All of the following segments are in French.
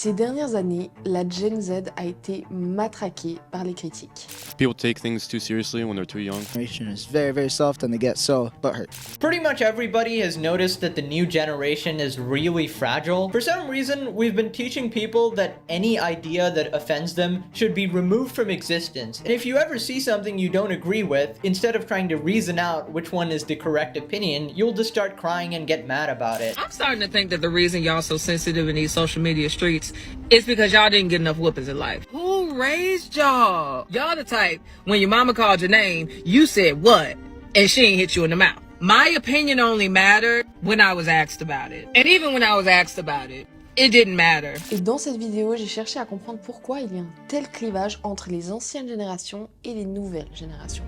Ces dernières années, la Gen Z a été matraquée par les critiques. People take things too seriously when they're too young. Generation is very soft and they get so butthurt. Pretty much everybody has noticed that the new generation is really fragile. For some reason, we've been teaching people that any idea that offends them should be removed from existence. And if you ever see something you don't agree with, instead of trying to reason out which one is the correct opinion, you'll just start crying and get mad about it. I'm starting to think that the reason y'all so sensitive in these social media streets is because y'all didn't get enough whoopings in life. Who raised y'all? Y'all the type, when your mama called your name, you said what? And she ain't hit you in the mouth. My opinion only mattered when I was asked about it. And even when I was asked about it, it didn't matter. Et dans cette vidéo, j'ai cherché à comprendre pourquoi il y a un tel clivage entre les anciennes générations et les nouvelles générations.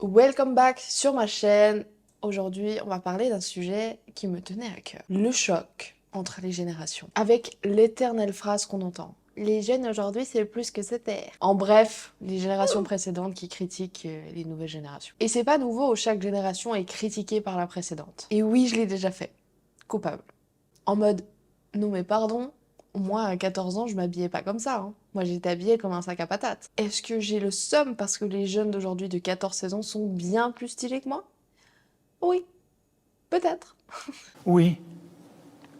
Welcome back sur ma chaîne. Aujourd'hui, on va parler d'un sujet qui me tenait à cœur. Le choc entre les générations. Avec l'éternelle phrase qu'on entend. Les jeunes aujourd'hui, c'est plus que c'était. En bref, les générations précédentes qui critiquent les nouvelles générations. Et c'est pas nouveau, chaque génération est critiquée par la précédente. Et oui, je l'ai déjà fait. Coupable. En mode, non mais pardon, moi à 14 ans, je m'habillais pas comme ça. Hein. Moi j'étais habillée comme un sac à patates. Est-ce que j'ai le seum parce que les jeunes d'aujourd'hui de 14-16 ans sont bien plus stylés que moi? Oui. Peut-être. Oui.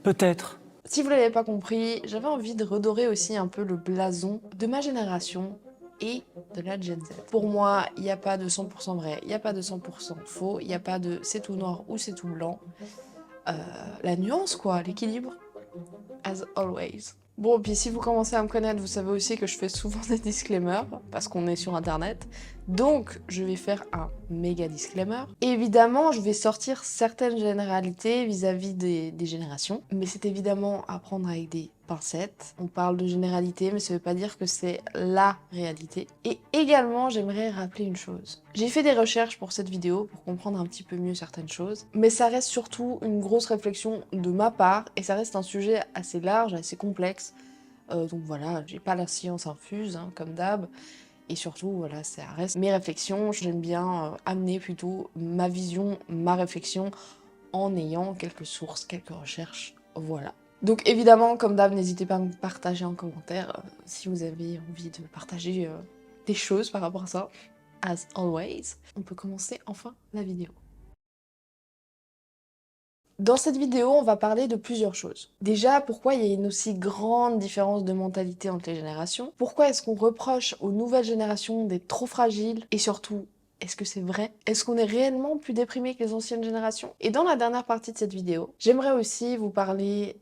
Peut-être. Si vous l'avez pas compris, j'avais envie de redorer aussi un peu le blason de ma génération et de la Gen Z. Pour moi, il n'y a pas de 100% vrai, il n'y a pas de 100% faux, il n'y a pas de c'est tout noir ou c'est tout blanc. La nuance quoi, l'équilibre. As always. Bon, puis si vous commencez à me connaître, vous savez aussi que je fais souvent des disclaimers, parce qu'on est sur internet. Donc, je vais faire un méga disclaimer. Évidemment, je vais sortir certaines généralités vis-à-vis des générations, mais c'est évidemment à prendre avec des pincettes. On parle de généralité, mais ça veut pas dire que c'est la réalité. Et également, j'aimerais rappeler une chose. J'ai fait des recherches pour cette vidéo, pour comprendre un petit peu mieux certaines choses, mais ça reste surtout une grosse réflexion de ma part, et ça reste un sujet assez large, assez complexe. Donc voilà, j'ai pas la science infuse, hein, comme d'hab. Et surtout, voilà, ça reste mes réflexions. J'aime bien amener plutôt ma vision, ma réflexion, en ayant quelques sources, quelques recherches, voilà. Donc évidemment, comme d'hab, n'hésitez pas à me partager en commentaire si vous avez envie de partager des choses par rapport à ça. As always, on peut commencer enfin la vidéo. Dans cette vidéo, on va parler de plusieurs choses. Déjà, pourquoi il y a une aussi grande différence de mentalité entre les générations? Pourquoi est-ce qu'on reproche aux nouvelles générations d'être trop fragiles? Et surtout, est-ce que c'est vrai? Est-ce qu'on est réellement plus déprimé que les anciennes générations? Et dans la dernière partie de cette vidéo, j'aimerais aussi vous parler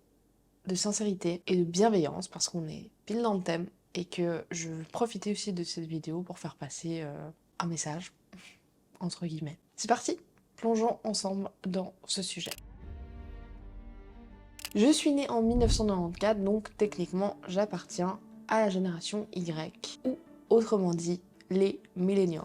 de sincérité et de bienveillance, parce qu'on est pile dans le thème, et que je veux profiter aussi de cette vidéo pour faire passer un message, entre guillemets. C'est parti, plongeons ensemble dans ce sujet. Je suis née en 1994, donc techniquement j'appartiens à la génération Y, ou autrement dit, les millennials.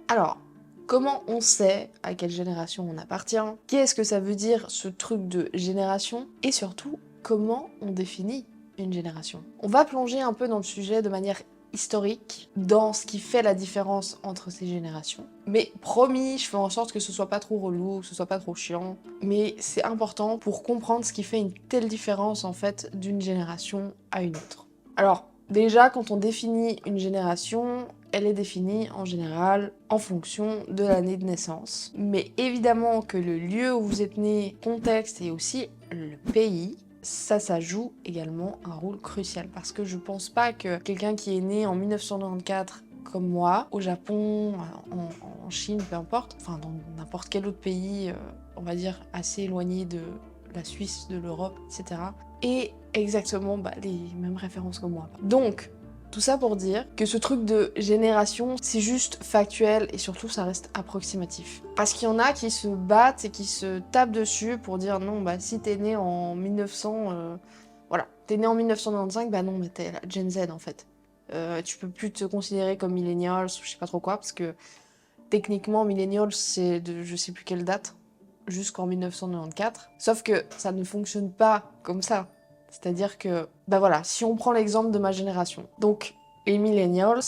Alors, comment on sait à quelle génération on appartient? Qu'est-ce que ça veut dire ce truc de génération? Et surtout, comment on définit une génération? On va plonger un peu dans le sujet de manière historique, dans ce qui fait la différence entre ces générations. Mais promis, je fais en sorte que ce soit pas trop relou, que ce soit pas trop chiant, mais c'est important pour comprendre ce qui fait une telle différence en fait d'une génération à une autre. Alors, déjà, quand on définit une génération, elle est définie en général en fonction de l'année de naissance. Mais évidemment que le lieu où vous êtes né, contexte et aussi le pays, ça joue également un rôle crucial, parce que je pense pas que quelqu'un qui est né en 1994 comme moi, au Japon, en Chine, peu importe, enfin dans n'importe quel autre pays, on va dire assez éloigné de la Suisse, de l'Europe, etc., et exactement les mêmes références que moi. Donc, tout ça pour dire que ce truc de génération, c'est juste factuel et surtout ça reste approximatif. Parce qu'il y en a qui se battent et qui se tapent dessus pour dire non, si t'es né en 1900, voilà, t'es né en 1995, bah non, mais t'es la Gen Z en fait. Tu peux plus te considérer comme millennials ou je sais pas trop quoi, parce que techniquement millennials c'est de je sais plus quelle date, jusqu'en 1994. Sauf que ça ne fonctionne pas comme ça. C'est-à-dire que, voilà, si on prend l'exemple de ma génération, donc les millennials,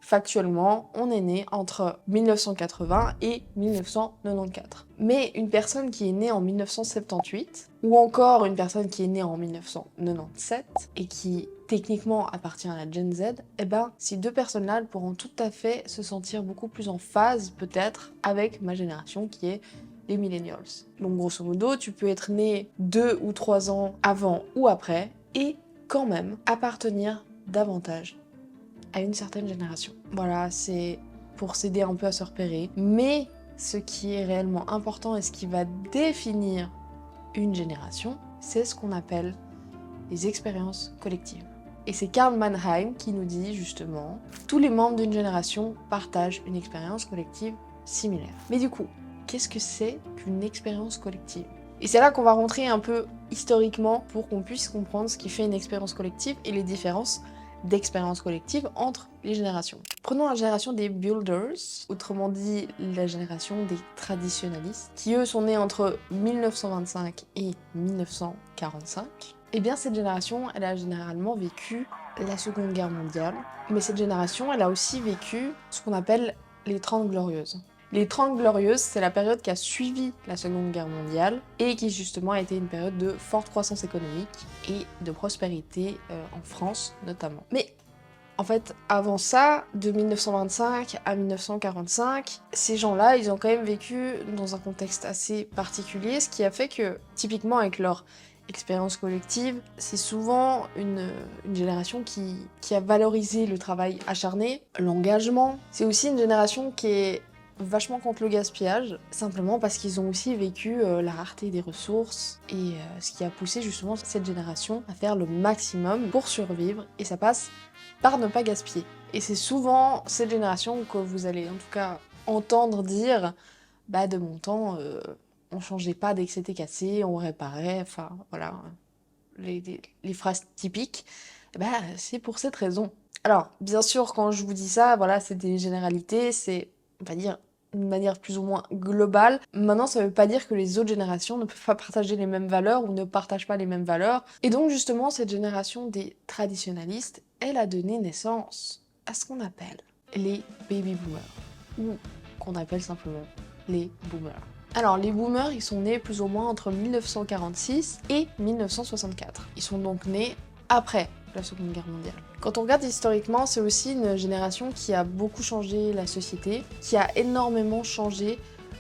factuellement, on est né entre 1980 et 1994. Mais une personne qui est née en 1978, ou encore une personne qui est née en 1997, et qui techniquement appartient à la Gen Z, eh ben, ces deux personnes-là pourront tout à fait se sentir beaucoup plus en phase, peut-être, avec ma génération qui est les millennials. Donc grosso modo, tu peux être né 2 ou 3 ans avant ou après, et quand même appartenir davantage à une certaine génération. Voilà, c'est pour s'aider un peu à se repérer. Mais ce qui est réellement important et ce qui va définir une génération, c'est ce qu'on appelle les expériences collectives. Et c'est Karl Mannheim qui nous dit justement, tous les membres d'une génération partagent une expérience collective similaire. Mais du coup, qu'est-ce que c'est qu'une expérience collective ? Et c'est là qu'on va rentrer un peu historiquement pour qu'on puisse comprendre ce qui fait une expérience collective et les différences d'expérience collective entre les générations. Prenons la génération des builders, autrement dit la génération des traditionalistes, qui eux sont nés entre 1925 et 1945. Et bien cette génération, elle a généralement vécu la Seconde Guerre mondiale, mais cette génération, elle a aussi vécu ce qu'on appelle les 30 Glorieuses. Les 30 Glorieuses, c'est la période qui a suivi la Seconde Guerre mondiale et qui justement a été une période de forte croissance économique et de prospérité en France notamment. Mais en fait, avant ça, de 1925 à 1945, ces gens-là, ils ont quand même vécu dans un contexte assez particulier, ce qui a fait que, typiquement avec leur expérience collective, c'est souvent une génération qui a valorisé le travail acharné, l'engagement. C'est aussi une génération qui est vachement contre le gaspillage, simplement parce qu'ils ont aussi vécu la rareté des ressources et ce qui a poussé justement cette génération à faire le maximum pour survivre, et ça passe par ne pas gaspiller. Et c'est souvent cette génération que vous allez en tout cas entendre dire « bah de mon temps, on changeait pas dès que c'était cassé, on réparait », enfin voilà, les phrases typiques, bah c'est pour cette raison. Alors, bien sûr, quand je vous dis ça, voilà, c'est des généralités, c'est, on va dire, d'une manière plus ou moins globale. Maintenant, ça veut pas dire que les autres générations ne peuvent pas partager les mêmes valeurs ou ne partagent pas les mêmes valeurs. Et donc, justement, cette génération des traditionalistes, elle a donné naissance à ce qu'on appelle les baby boomers, ou qu'on appelle simplement les boomers. Alors, les boomers, ils sont nés plus ou moins entre 1946 et 1964. Ils sont donc nés après la Seconde Guerre mondiale. Quand on regarde historiquement, c'est aussi une génération qui a beaucoup changé la société, qui a énormément changé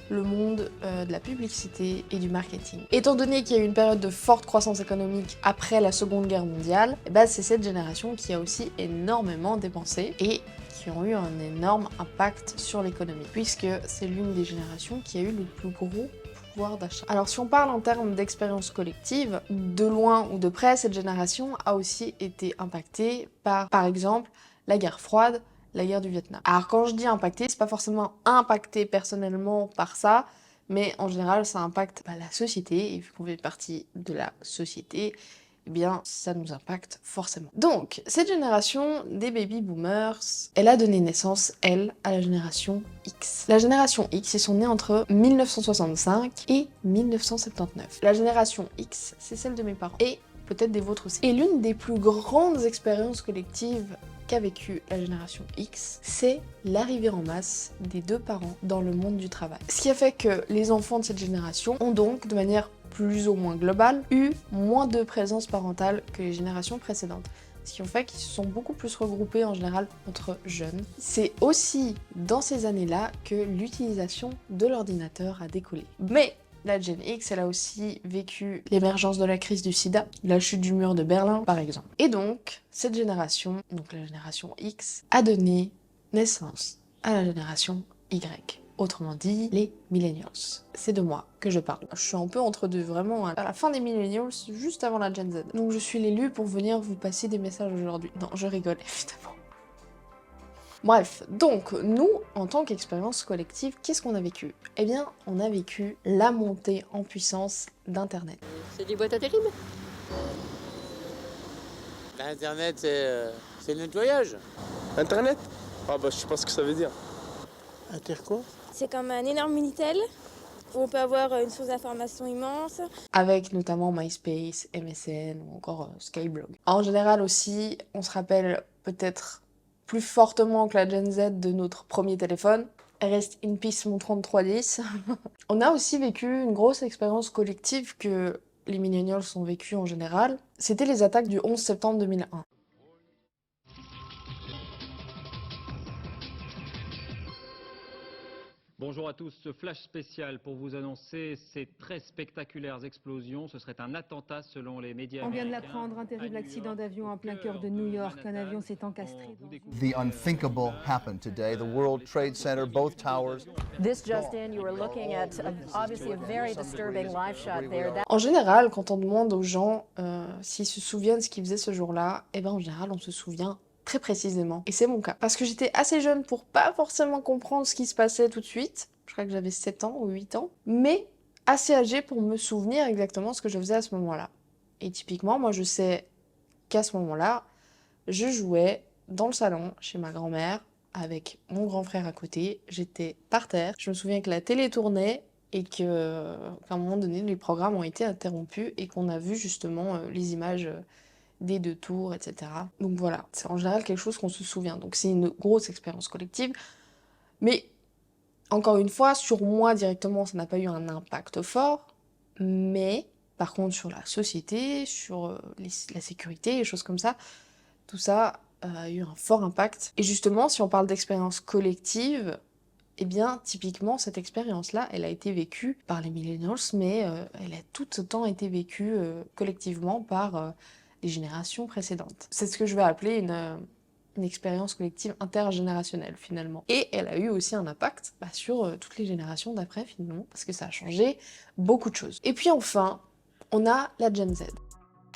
le monde de la publicité et du marketing. Étant donné qu'il y a eu une période de forte croissance économique après la Seconde Guerre mondiale, c'est cette génération qui a aussi énormément dépensé et qui ont eu un énorme impact sur l'économie, puisque c'est l'une des générations qui a eu le plus gros pouvoir d'achat. Alors si on parle en termes d'expérience collective, de loin ou de près, cette génération a aussi été impactée par exemple, la guerre froide, la guerre du Vietnam. Alors quand je dis impacté, c'est pas forcément impacté personnellement par ça, mais en général ça impacte la société, et vu qu'on fait partie de la société, eh bien ça nous impacte forcément. Donc cette génération des baby boomers, elle a donné naissance, elle, à la génération X. La génération X, ils sont nés entre 1965 et 1979. La génération X, c'est celle de mes parents, et peut-être des vôtres aussi. Et l'une des plus grandes expériences collectives qu'a vécu la génération X, c'est l'arrivée en masse des deux parents dans le monde du travail. Ce qui a fait que les enfants de cette génération ont donc, de manière plus ou moins globale, eu moins de présence parentale que les générations précédentes. Ce qui en fait qu'ils se sont beaucoup plus regroupés en général entre jeunes. C'est aussi dans ces années-là que l'utilisation de l'ordinateur a décollé. Mais la Gen X, elle a aussi vécu l'émergence de la crise du sida, la chute du mur de Berlin par exemple. Et donc, cette génération, donc la génération X, a donné naissance à la génération Y. Autrement dit, les millennials. C'est de moi que je parle. Je suis un peu entre deux, vraiment à la fin des millennials, juste avant la Gen Z. Donc je suis l'élu pour venir vous passer des messages aujourd'hui. Non, je rigole évidemment. Bref, donc nous, en tant qu'expérience collective, qu'est-ce qu'on a vécu ? Eh bien, on a vécu la montée en puissance d'Internet. C'est des boîtes à terribles. Internet, c'est le nettoyage. Internet? Ah bah je sais pas ce que ça veut dire. Inter quoi? C'est comme un énorme Minitel où on peut avoir une source d'information immense. Avec notamment MySpace, MSN ou encore Skyblog. En général aussi, on se rappelle peut-être plus fortement que la Gen Z de notre premier téléphone. Rest in peace mon 3310. On a aussi vécu une grosse expérience collective que les millennials ont vécu en général. C'était les attaques du 11 septembre 2001. Bonjour à tous, ce flash spécial pour vous annoncer ces très spectaculaires explosions. Ce serait un attentat selon les médias On vient de américains. l'apprendre, un terrible accident d'avion en plein cœur de New York. Un avion s'est encastré. The unthinkable happened today. The World Trade Center, both towers. This just in, you were looking at obviously a very disturbing live shot there. En général, quand on demande aux gens s'ils se souviennent ce qu'ils faisaient ce jour-là, eh ben en général, on se souvient très précisément. Et c'est mon cas. Parce que j'étais assez jeune pour pas forcément comprendre ce qui se passait tout de suite. Je crois que j'avais 7 ans ou 8 ans. Mais assez âgée pour me souvenir exactement ce que je faisais à ce moment-là. Et typiquement, moi je sais qu'à ce moment-là, je jouais dans le salon chez ma grand-mère avec mon grand frère à côté. J'étais par terre. Je me souviens que la télé tournait et qu'à un moment donné, les programmes ont été interrompus et qu'on a vu justement les images des 2 tours, etc. Donc voilà, c'est en général quelque chose qu'on se souvient. Donc c'est une grosse expérience collective. Mais encore une fois, sur moi directement, ça n'a pas eu un impact fort. Mais par contre, sur la société, sur la sécurité, les choses comme ça, tout ça a eu un fort impact. Et justement, si on parle d'expérience collective, eh bien, typiquement, cette expérience-là, elle a été vécue par les millennials, mais elle a tout autant été vécue collectivement par les générations précédentes. C'est ce que je vais appeler une expérience collective intergénérationnelle, finalement. Et elle a eu aussi un impact sur toutes les générations d'après, finalement, parce que ça a changé beaucoup de choses. Et puis enfin, on a la Gen Z,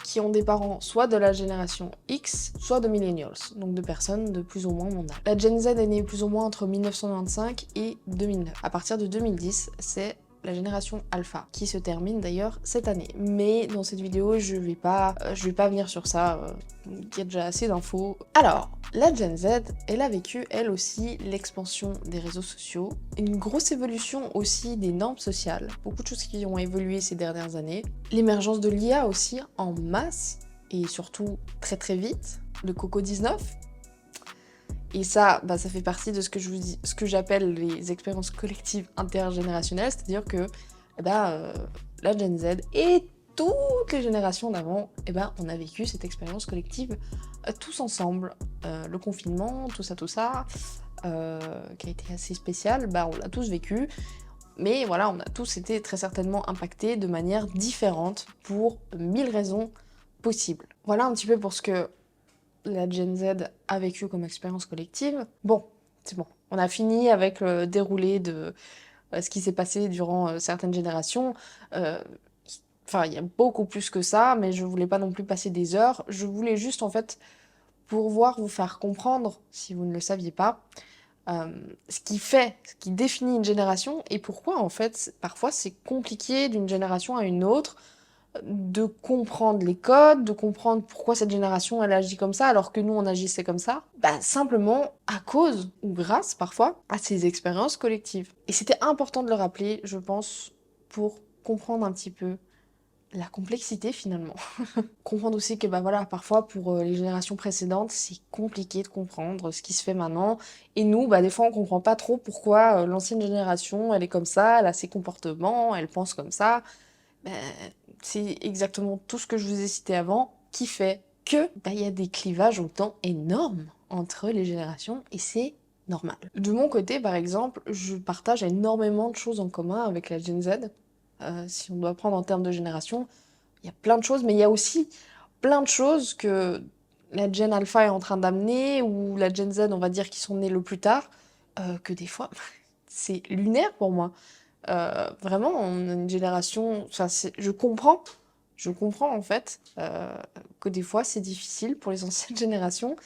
qui ont des parents soit de la génération X, soit de millennials, donc de personnes de plus ou moins mon âge. La Gen Z est née plus ou moins entre 1995 et 2009. À partir de 2010, c'est la génération Alpha, qui se termine d'ailleurs cette année. Mais dans cette vidéo, je vais pas venir sur ça, il y a déjà assez d'infos. Alors, la Gen Z, elle a vécu, elle aussi, l'expansion des réseaux sociaux, une grosse évolution aussi des normes sociales, beaucoup de choses qui ont évolué ces dernières années, l'émergence de l'IA aussi en masse, et surtout très très vite, le Coco 19. Et ça, ça fait partie de ce que j'appelle les expériences collectives intergénérationnelles, c'est-à-dire que la Gen Z et toutes les générations d'avant, on a vécu cette expérience collective tous ensemble. Le confinement, tout ça, qui a été assez spécial, on l'a tous vécu. Mais voilà, on a tous été très certainement impactés de manière différente pour 1000 raisons possibles. Voilà un petit peu pour ce que la Gen Z a vécu comme expérience collective. Bon, c'est bon. On a fini avec le déroulé de ce qui s'est passé durant certaines générations. Enfin, il y a beaucoup plus que ça, mais je voulais pas non plus passer des heures. Je voulais juste, en fait, pouvoir vous faire comprendre, si vous ne le saviez pas, ce qui définit une génération et pourquoi, en fait, parfois c'est compliqué d'une génération à une autre de comprendre les codes, de comprendre pourquoi cette génération elle agit comme ça alors que nous on agissait comme ça, simplement à cause ou grâce parfois à ces expériences collectives. Et c'était important de le rappeler, je pense, pour comprendre un petit peu la complexité finalement. Comprendre aussi que parfois pour les générations précédentes c'est compliqué de comprendre ce qui se fait maintenant et nous des fois on comprend pas trop pourquoi l'ancienne génération elle est comme ça, elle a ses comportements, elle pense comme ça. C'est exactement tout ce que je vous ai cité avant qui fait que y a des clivages au temps énormes entre les générations et c'est normal. De mon côté, par exemple, je partage énormément de choses en commun avec la Gen Z. Si on doit prendre en termes de génération, il y a plein de choses, mais il y a aussi plein de choses que la Gen Alpha est en train d'amener ou la Gen Z, on va dire, qui sont nés le plus tard, que des fois, c'est lunaire pour moi. Vraiment, on a une génération... Je comprends en fait que des fois c'est difficile pour les anciennes générations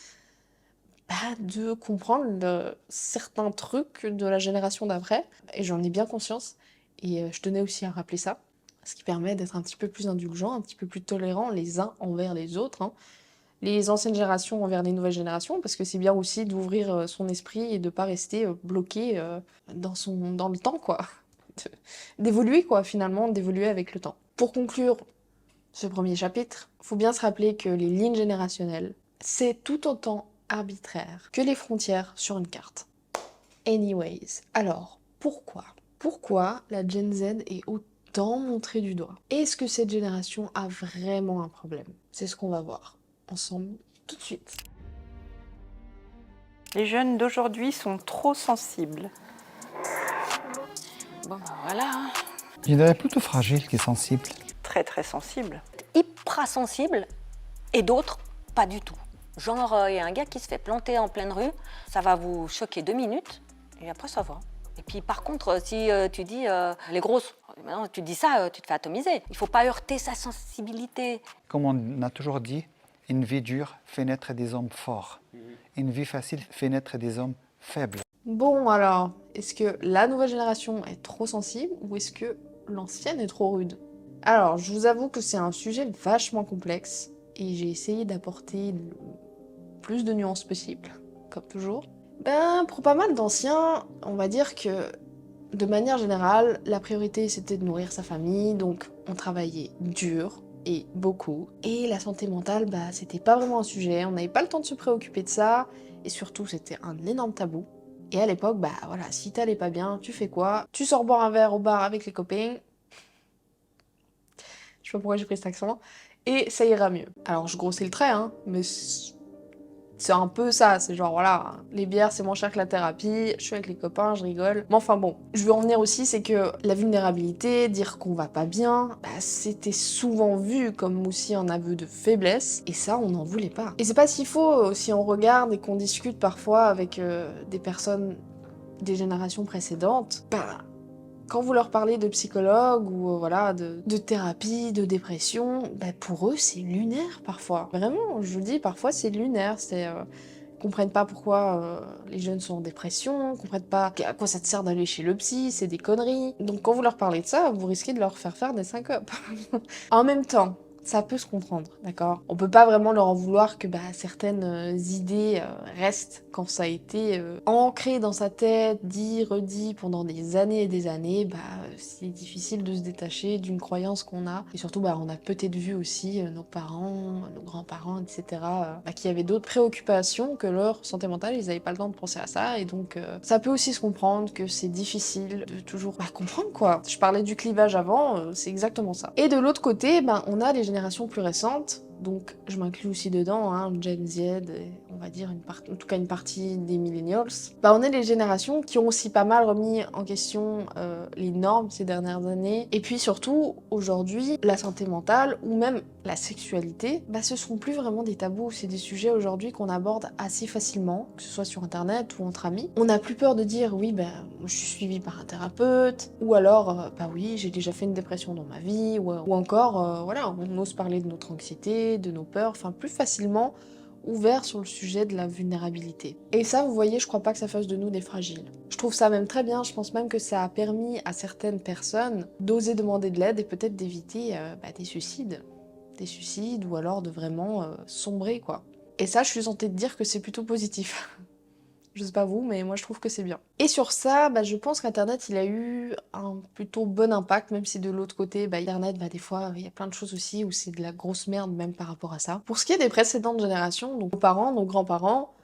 de comprendre certains trucs de la génération d'après, et j'en ai bien conscience, et je tenais aussi à rappeler ça, ce qui permet d'être un petit peu plus indulgent, un petit peu plus tolérant les uns envers les autres, les anciennes générations envers les nouvelles générations, parce que c'est bien aussi d'ouvrir son esprit et de pas rester bloqué dans le temps, quoi. D'évoluer finalement, d'évoluer avec le temps. Pour conclure ce premier chapitre, faut bien se rappeler que les lignes générationnelles, c'est tout autant arbitraire que les frontières sur une carte. Anyways, alors, pourquoi la Gen Z est autant montrée du doigt? Est-ce que cette génération a vraiment un problème? C'est ce qu'on va voir ensemble tout de suite. Les jeunes d'aujourd'hui sont trop sensibles. Bon, voilà. Je dirais plutôt fragile que sensible. Très très sensibles. Hyper sensible et d'autres pas du tout. Genre, il y a un gars qui se fait planter en pleine rue, ça va vous choquer 2 minutes et après ça va. Et puis par contre, si tu dis elle est grosse, maintenant tu dis ça, tu te fais atomiser. Il faut pas heurter sa sensibilité. Comme on a toujours dit, une vie dure fait naître des hommes forts. Une vie facile fait naître des hommes faibles. Bon alors, est-ce que la nouvelle génération est trop sensible ou est-ce que l'ancienne est trop rude? Alors, je vous avoue que c'est un sujet vachement complexe et j'ai essayé d'apporter le plus de nuances possible, comme toujours. Pour pas mal d'anciens, on va dire que de manière générale, la priorité c'était de nourrir sa famille, donc on travaillait dur et beaucoup. Et la santé mentale, c'était pas vraiment un sujet, on n'avait pas le temps de se préoccuper de ça, et surtout c'était un énorme tabou. Et à l'époque, voilà, si t'allais pas bien, tu fais quoi? Tu sors boire un verre au bar avec les copains. Je sais pas pourquoi j'ai pris cet accent. Et ça ira mieux. Alors je grossis le trait, hein, mais c'est un peu ça, c'est genre voilà, les bières c'est moins cher que la thérapie, je suis avec les copains, je rigole. Mais enfin bon, je veux en venir aussi, c'est que la vulnérabilité, dire qu'on va pas bien, c'était souvent vu comme aussi un aveu de faiblesse, et ça on n'en voulait pas. Et c'est pas si faux, si on regarde et qu'on discute parfois avec des personnes des générations précédentes, quand vous leur parlez de psychologue ou voilà de thérapie, de dépression, pour eux c'est lunaire parfois. Vraiment, je vous le dis, parfois c'est lunaire. Ils comprennent pas pourquoi les jeunes sont en dépression, comprennent pas à quoi ça te sert d'aller chez le psy, c'est des conneries. Donc quand vous leur parlez de ça, vous risquez de leur faire des syncopes. En même temps, ça peut se comprendre, d'accord? On peut pas vraiment leur en vouloir que certaines idées restent quand ça a été ancré dans sa tête, dit, redit pendant des années et des années. C'est difficile de se détacher d'une croyance qu'on a. Et surtout, on a peut-être vu aussi nos parents, nos grands-parents, etc. Qui avaient d'autres préoccupations que leur santé mentale. Ils avaient pas le temps de penser à ça. Et donc, ça peut aussi se comprendre que c'est difficile de toujours comprendre, quoi. Je parlais du clivage avant, c'est exactement ça. Et de l'autre côté, on a les générations plus récentes, donc je m'inclus aussi dedans, Gen Z, on va dire en tout cas une partie des millennials. On est les générations qui ont aussi pas mal remis en question les normes ces dernières années, et puis surtout aujourd'hui la santé mentale ou même la sexualité, ce sont plus vraiment des tabous, c'est des sujets aujourd'hui qu'on aborde assez facilement, que ce soit sur internet ou entre amis. On n'a plus peur de dire oui je suis suivie par un thérapeute, ou alors oui j'ai déjà fait une dépression dans ma vie, ou encore voilà, on ose parler de notre anxiété, de nos peurs, plus facilement ouvert sur le sujet de la vulnérabilité. Et ça, vous voyez, je crois pas que ça fasse de nous des fragiles. Je trouve ça même très bien, je pense même que ça a permis à certaines personnes d'oser demander de l'aide et peut-être d'éviter des suicides. Des suicides ou alors de vraiment sombrer, quoi. Et ça, je suis tentée de dire que c'est plutôt positif. Je sais pas vous, mais moi je trouve que c'est bien. Et sur ça, je pense qu'Internet, il a eu un plutôt bon impact, même si de l'autre côté, Internet, des fois, il y a plein de choses aussi où c'est de la grosse merde même par rapport à ça. Pour ce qui est des précédentes générations, donc nos parents, nos grands-parents,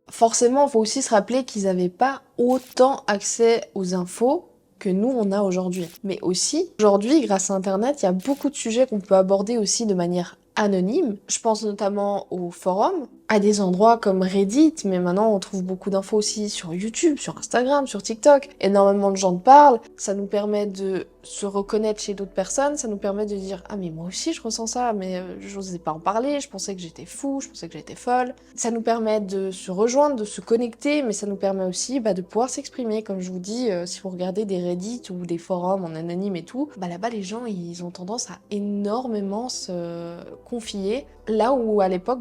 forcément, il faut aussi se rappeler qu'ils avaient pas autant accès aux infos que nous, on a aujourd'hui. Mais aussi, aujourd'hui, grâce à Internet, il y a beaucoup de sujets qu'on peut aborder aussi de manière anonyme. Je pense notamment aux forums, à des endroits comme Reddit, mais maintenant on trouve beaucoup d'infos aussi sur YouTube, sur Instagram, sur TikTok. Énormément de gens te parlent, ça nous permet de se reconnaître chez d'autres personnes, ça nous permet de dire « Ah mais moi aussi je ressens ça, mais j'osais pas en parler, je pensais que j'étais fou, je pensais que j'étais folle ». Ça nous permet de se rejoindre, de se connecter, mais ça nous permet aussi de pouvoir s'exprimer. Comme je vous dis, si vous regardez des Reddit ou des forums en anonyme et tout, là-bas les gens ils ont tendance à énormément se confier. Là où à l'époque,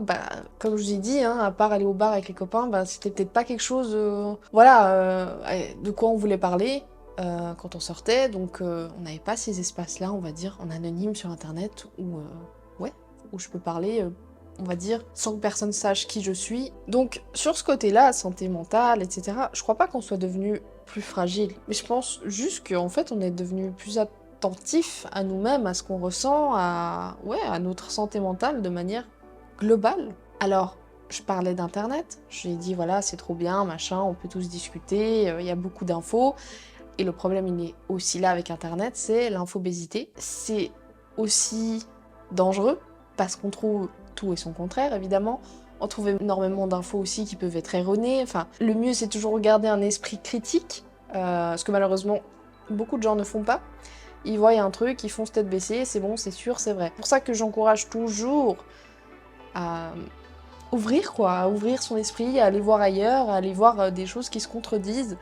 comme je vous ai dit, à part aller au bar avec les copains, c'était peut-être pas quelque chose de quoi on voulait parler quand on sortait, donc on n'avait pas ces espaces-là, on va dire, en anonyme sur internet où je peux parler, on va dire, sans que personne sache qui je suis. Donc sur ce côté-là, santé mentale, etc., je crois pas qu'on soit devenu plus fragile, mais je pense juste qu'en fait on est devenu plus attentif à nous-mêmes, à ce qu'on ressent, à notre santé mentale de manière globale. Alors, je parlais d'Internet. J'ai dit, voilà, c'est trop bien, machin, on peut tous discuter, il y a beaucoup d'infos. Et le problème, il est aussi là avec Internet, c'est l'infobésité. C'est aussi dangereux, parce qu'on trouve tout et son contraire, évidemment. On trouve énormément d'infos aussi qui peuvent être erronées. Enfin, le mieux, c'est toujours garder un esprit critique, ce que malheureusement, beaucoup de gens ne font pas. Ils voient un truc, ils font tête baissée, c'est bon, c'est sûr, c'est vrai. C'est pour ça que j'encourage toujours à ouvrir, quoi, à ouvrir son esprit, à aller voir ailleurs, à aller voir des choses qui se contredisent,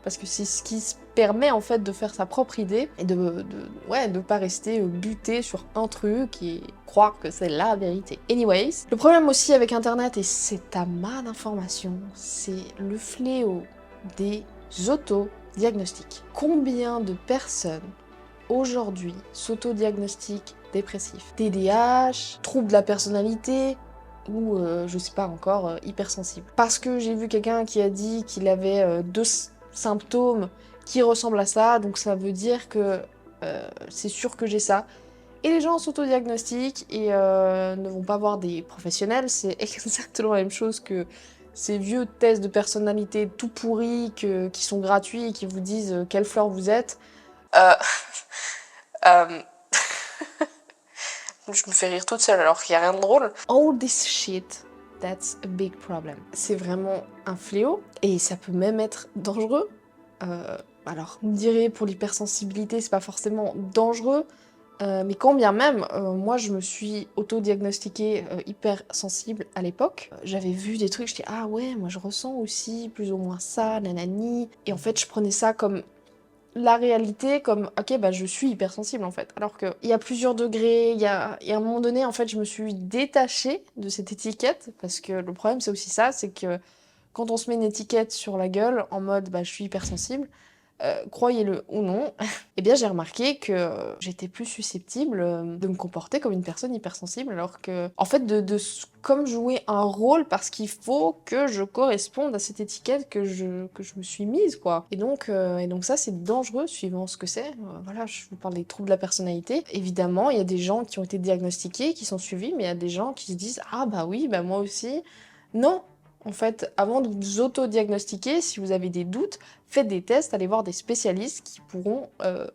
parce que c'est ce qui se permet en fait de faire sa propre idée et de pas rester buté sur un truc et croire que c'est la vérité. Anyways, le problème aussi avec Internet, et c'est amas d'informations, c'est le fléau des autodiagnostics. Combien de personnes aujourd'hui s'autodiagnostiquent dépressifs, TDAH, troubles de la personnalité, ou je sais pas encore, hypersensible. Parce que j'ai vu quelqu'un qui a dit qu'il avait 2 symptômes qui ressemblent à ça, donc ça veut dire que c'est sûr que j'ai ça. Et les gens s'autodiagnostiquent et ne vont pas voir des professionnels, c'est exactement la même chose que ces vieux tests de personnalité tout pourris qui sont gratuits et qui vous disent quelle fleur vous êtes. Je me fais rire toute seule alors qu'il n'y a rien de drôle. All this shit, that's a big problem. C'est vraiment un fléau et ça peut même être dangereux. Alors, vous me direz, pour l'hypersensibilité, c'est pas forcément dangereux, mais quand bien même, moi je me suis auto-diagnostiquée hypersensible à l'époque. J'avais vu des trucs, j'étais ah ouais, moi je ressens aussi plus ou moins ça, nanani. Et en fait, je prenais ça comme la réalité, comme ok, bah je suis hypersensible en fait. Alors qu'il y a plusieurs degrés, il y a un moment donné, en fait, je me suis détachée de cette étiquette, parce que le problème c'est aussi ça, c'est que quand on se met une étiquette sur la gueule en mode bah je suis hypersensible, croyez-le ou non, eh bien j'ai remarqué que j'étais plus susceptible de me comporter comme une personne hypersensible, alors que, en fait, comme jouer un rôle parce qu'il faut que je corresponde à cette étiquette que je me suis mise, quoi. Et donc ça, c'est dangereux, suivant ce que c'est. Voilà, je vous parle des troubles de la personnalité. Évidemment, il y a des gens qui ont été diagnostiqués, qui sont suivis, mais il y a des gens qui se disent « Ah bah oui, bah moi aussi ». Non. En fait, avant de vous auto-diagnostiquer, si vous avez des doutes, faites des tests, allez voir des spécialistes qui pourront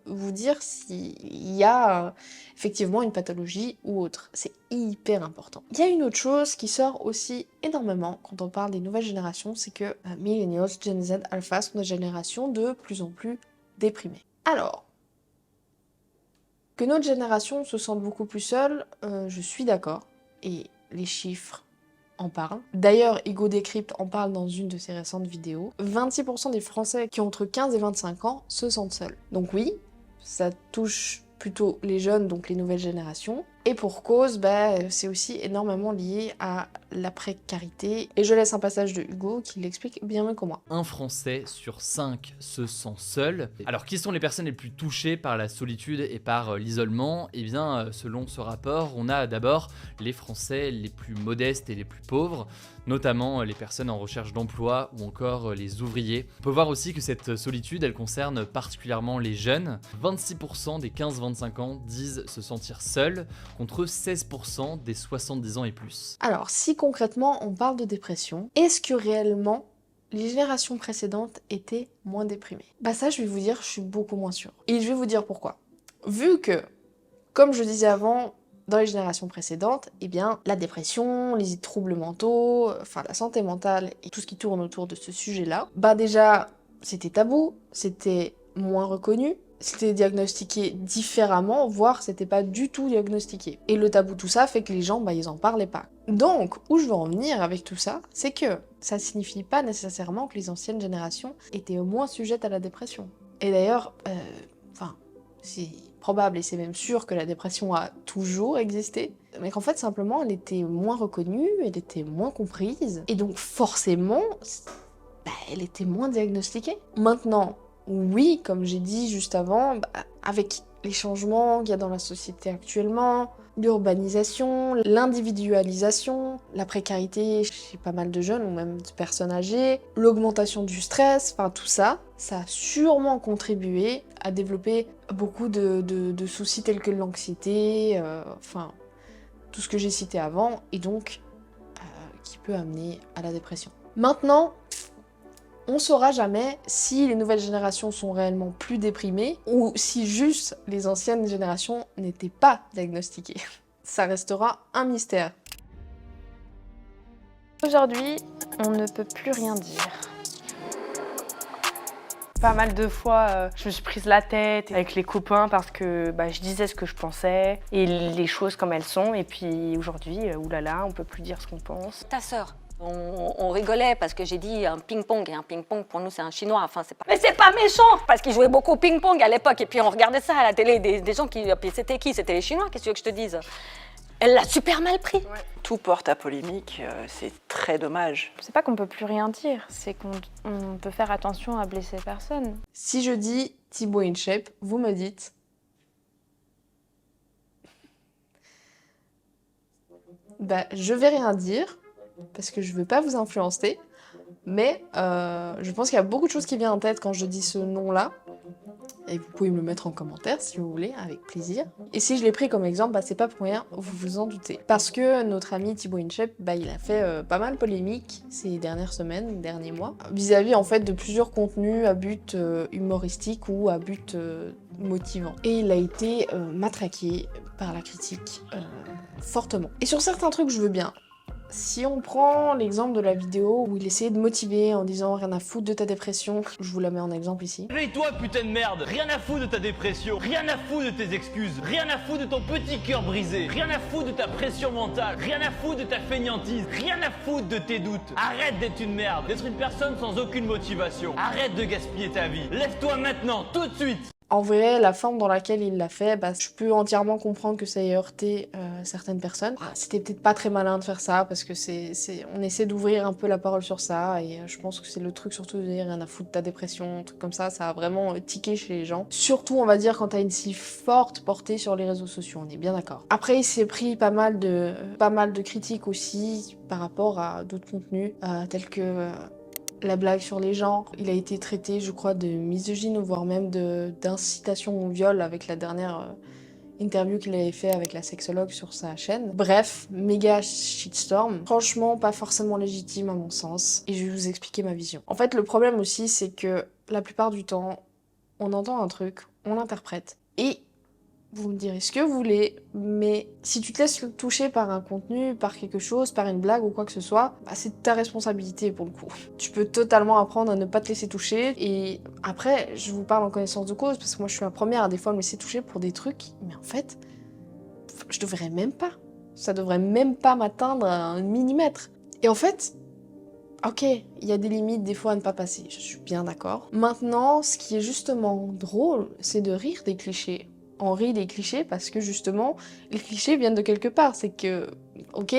vous dire s'il y a effectivement une pathologie ou autre. C'est hyper important. Il y a une autre chose qui sort aussi énormément quand on parle des nouvelles générations, c'est que Millennials, Gen Z, Alpha sont des générations de plus en plus déprimées. Alors, que notre génération se sente beaucoup plus seule, je suis d'accord, et les chiffres en parle. D'ailleurs, Ego Decrypt en parle dans une de ses récentes vidéos. 26% des Français qui ont entre 15 et 25 ans se sentent seuls. Donc oui, ça touche plutôt les jeunes, donc les nouvelles générations. Et pour cause, bah, c'est aussi énormément lié à la précarité. Et je laisse un passage de Hugo qui l'explique bien mieux que moi. Un Français sur 5 se sent seul. Alors, qui sont les personnes les plus touchées par la solitude et par l'isolement ? Eh bien, selon ce rapport, on a d'abord les Français les plus modestes et les plus pauvres, notamment les personnes en recherche d'emploi ou encore les ouvriers. On peut voir aussi que cette solitude, elle concerne particulièrement les jeunes. 26% des 15-25 ans disent se sentir seuls, contre 16% des 70 ans et plus. Alors, si concrètement on parle de dépression, est-ce que réellement les générations précédentes étaient moins déprimées? Bah ça, je vais vous dire, je suis beaucoup moins sûre. Et je vais vous dire pourquoi. Vu que, comme je disais avant, dans les générations précédentes, eh bien, la dépression, les troubles mentaux, enfin la santé mentale et tout ce qui tourne autour de ce sujet-là, bah déjà, c'était tabou, c'était moins reconnu, c'était diagnostiqué différemment, voire c'était pas du tout diagnostiqué. Et le tabou, tout ça, fait que les gens, bah, ils en parlaient pas. Donc, où je veux en venir avec tout ça, c'est que ça signifie pas nécessairement que les anciennes générations étaient moins sujettes à la dépression. Et d'ailleurs, c'est probable et c'est même sûr que la dépression a toujours existé, mais qu'en fait, simplement, elle était moins reconnue, elle était moins comprise, et donc forcément, bah, elle était moins diagnostiquée. Maintenant, oui, comme j'ai dit juste avant, avec les changements qu'il y a dans la société actuellement, l'urbanisation, l'individualisation, la précarité chez pas mal de jeunes ou même de personnes âgées, l'augmentation du stress, enfin tout ça, ça a sûrement contribué à développer beaucoup de soucis tels que l'anxiété, enfin tout ce que j'ai cité avant, et donc qui peut amener à la dépression. Maintenant, on saura jamais si les nouvelles générations sont réellement plus déprimées ou si juste les anciennes générations n'étaient pas diagnostiquées. Ça restera un mystère. Aujourd'hui, on ne peut plus rien dire. Pas mal de fois, je me suis prise la tête avec les copains parce que je disais ce que je pensais et les choses comme elles sont. Et puis aujourd'hui, oulala, on peut plus dire ce qu'on pense. Ta sœur, on rigolait parce que j'ai dit un ping-pong, et un ping-pong pour nous c'est un chinois, enfin c'est pas... Mais c'est pas méchant, parce qu'ils jouaient beaucoup au ping-pong à l'époque et puis on regardait ça à la télé, des gens qui... Puis c'était qui? C'était les Chinois, qu'est-ce que tu veux que je te dise? Elle l'a super mal pris. Ouais. Tout porte à polémique, c'est très dommage. C'est pas qu'on peut plus rien dire, c'est qu'on peut faire attention à blesser personne. Si je dis Thibaut InShape, vous me dites... je vais rien dire, parce que je veux pas vous influencer, mais je pense qu'il y a beaucoup de choses qui viennent en tête quand je dis ce nom-là. Et vous pouvez me le mettre en commentaire si vous voulez, avec plaisir. Et si je l'ai pris comme exemple, c'est pas pour rien, vous vous en doutez. Parce que notre ami Thibaut InShape, il a fait pas mal polémique ces dernières semaines, derniers mois, vis-à-vis en fait de plusieurs contenus à but humoristique ou à but motivant. Et il a été matraqué par la critique fortement. Et sur certains trucs, je veux bien. Si on prend l'exemple de la vidéo où il essayait de motiver en disant rien à foutre de ta dépression, je vous la mets en exemple ici. Réveille-toi putain de merde, rien à foutre de ta dépression, rien à foutre de tes excuses, rien à foutre de ton petit cœur brisé, rien à foutre de ta pression mentale, rien à foutre de ta fainéantise, rien à foutre de tes doutes. Arrête d'être une merde, d'être une personne sans aucune motivation. Arrête de gaspiller ta vie. Lève-toi maintenant, tout de suite. En vrai, la forme dans laquelle il l'a fait, je peux entièrement comprendre que ça ait heurté certaines personnes. C'était peut-être pas très malin de faire ça, parce que on essaie d'ouvrir un peu la parole sur ça, et je pense que c'est le truc surtout de dire rien à foutre de ta dépression, un truc comme ça a vraiment tiqué chez les gens. Surtout, on va dire, quand t'as une si forte portée sur les réseaux sociaux, on est bien d'accord. Après, il s'est pris pas mal de critiques aussi par rapport à d'autres contenus, tels que... la blague sur les genres. Il a été traité, je crois, de misogyne, voire même d'incitation au viol avec la dernière interview qu'il avait fait avec la sexologue sur sa chaîne. Bref, méga shitstorm. Franchement, pas forcément légitime à mon sens. Et je vais vous expliquer ma vision. En fait, le problème aussi, c'est que la plupart du temps, on entend un truc, on l'interprète. Et vous me direz ce que vous voulez, mais si tu te laisses toucher par un contenu, par quelque chose, par une blague ou quoi que ce soit, c'est ta responsabilité pour le coup. Tu peux totalement apprendre à ne pas te laisser toucher, et après, je vous parle en connaissance de cause, parce que moi je suis la première à des fois me laisser toucher pour des trucs, mais en fait, je devrais même pas. Ça devrait même pas m'atteindre à un millimètre. Et en fait, ok, il y a des limites des fois à ne pas passer, je suis bien d'accord. Maintenant, ce qui est justement drôle, c'est de rire des clichés. On rit des clichés parce que justement, les clichés viennent de quelque part. C'est que, ok,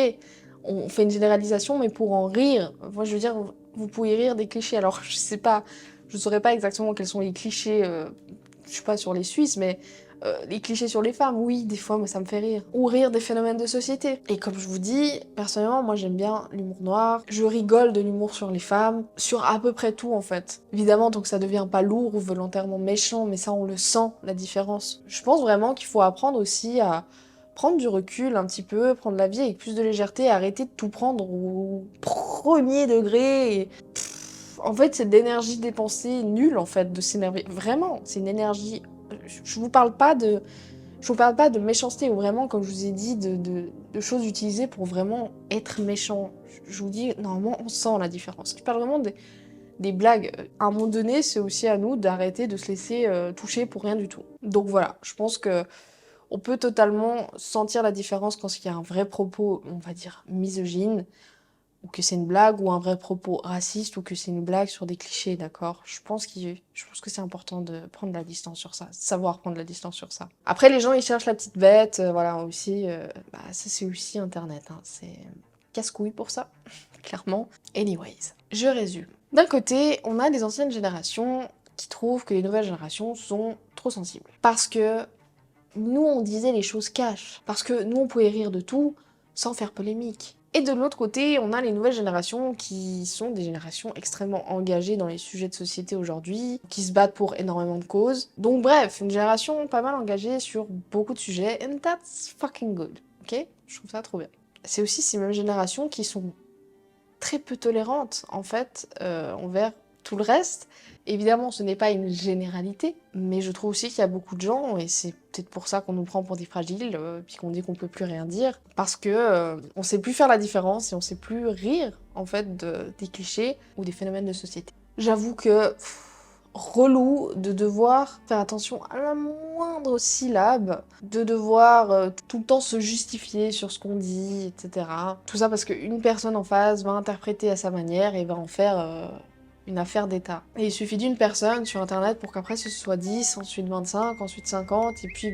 on fait une généralisation, mais pour en rire, moi je veux dire, vous pouvez rire des clichés. Alors je sais pas, je saurais pas exactement quels sont les clichés, je sais pas, sur les Suisses, mais les clichés sur les femmes, oui, des fois, mais ça me fait rire. Ou rire des phénomènes de société. Et comme je vous dis, personnellement, moi j'aime bien l'humour noir. Je rigole de l'humour sur les femmes, sur à peu près tout en fait. Évidemment, donc ça devient pas lourd ou volontairement méchant, mais ça on le sent, la différence. Je pense vraiment qu'il faut apprendre aussi à prendre du recul un petit peu, prendre la vie avec plus de légèreté, arrêter de tout prendre au premier degré. Et... en fait, c'est de l'énergie dépensée nulle en fait, de s'énerver. Vraiment, c'est une énergie... Je vous parle pas de méchanceté, ou vraiment, comme je vous ai dit, de choses utilisées pour vraiment être méchant. Je vous dis, normalement, on sent la différence. Je parle vraiment des blagues. À un moment donné, c'est aussi à nous d'arrêter de se laisser toucher pour rien du tout. Donc voilà, je pense que on peut totalement sentir la différence quand il y a un vrai propos, on va dire, misogyne, ou que c'est une blague, ou un vrai propos raciste, ou que c'est une blague sur des clichés, d'accord ? Je pense que c'est important de prendre la distance sur ça, savoir prendre la distance sur ça. Après, les gens, ils cherchent la petite bête, voilà, aussi, ça c'est aussi Internet, hein, c'est casse-couille pour ça, clairement. Anyways, je résume. D'un côté, on a les anciennes générations qui trouvent que les nouvelles générations sont trop sensibles. Parce que nous, on disait les choses cash. Parce que nous, on pouvait rire de tout sans faire polémique. Et de l'autre côté, on a les nouvelles générations qui sont des générations extrêmement engagées dans les sujets de société aujourd'hui, qui se battent pour énormément de causes. Donc bref, une génération pas mal engagée sur beaucoup de sujets, and that's fucking good, ok ? Je trouve ça trop bien. C'est aussi ces mêmes générations qui sont très peu tolérante en fait envers tout le reste. Évidemment, ce n'est pas une généralité, mais je trouve aussi qu'il y a beaucoup de gens, et c'est peut-être pour ça qu'on nous prend pour des fragiles, puis qu'on dit qu'on peut plus rien dire, parce que on sait plus faire la différence et on sait plus rire en fait des clichés ou des phénomènes de société. J'avoue que relou de devoir faire attention à la moindre syllabe, de devoir tout le temps se justifier sur ce qu'on dit, etc. Tout ça parce qu'une personne en face va interpréter à sa manière et va en faire une affaire d'État. Et il suffit d'une personne sur internet pour qu'après ce soit 10, ensuite 25, ensuite 50, et puis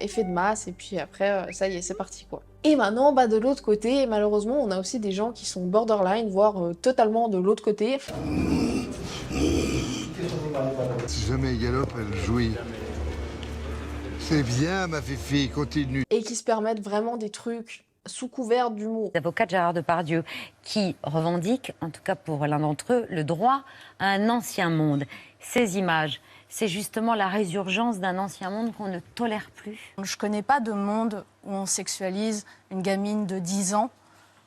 effet de masse, et puis après ça y est, c'est parti quoi. Et maintenant, de l'autre côté, malheureusement, on a aussi des gens qui sont borderline, voire totalement de l'autre côté. Si jamais elle galope, elle jouit. C'est bien, ma fifi, continue. Et qui se permettent vraiment des trucs sous couvert d'humour. L'avocat Gérard Depardieu qui revendique, en tout cas pour l'un d'entre eux, le droit à un ancien monde. Ces images, c'est justement la résurgence d'un ancien monde qu'on ne tolère plus. Je connais pas de monde où on sexualise une gamine de 10 ans